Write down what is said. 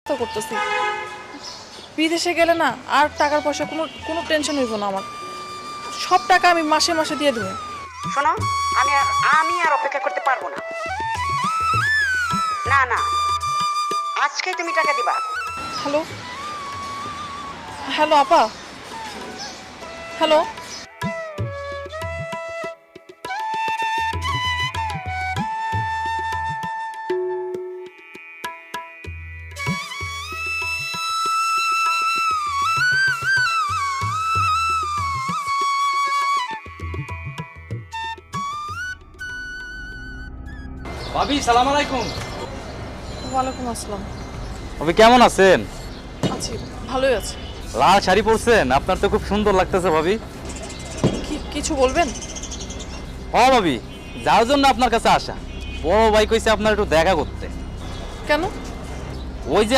তো করতেছি বিদেশে গেলে না আর টাকার পয়সা কোনো কোনো টেনশন হইব না আমার। সব টাকা আমি মাসে মাসে দিয়ে দেবো। শোনো, আমি আর অপেক্ষা করতে পারবো না। না না, আজকেই তুমি টাকা দিবা। হ্যালো হ্যালো আপা, হ্যালো। ভাবি সালাম আলাইকুম। ওয়ালাইকুম আসসালাম। ভাবি কেমন আছেন? আছি, ভালোই আছি। লাল শাড়ি পরছেন, আপনার তো খুব সুন্দর লাগতেছে ভাবি। কিছু বলবেন? ভাবি, যার জন্য আপনার কাছে আসা, বড় ভাই কইছে আপনার একটু দেখা করতে। কেন? ওই যে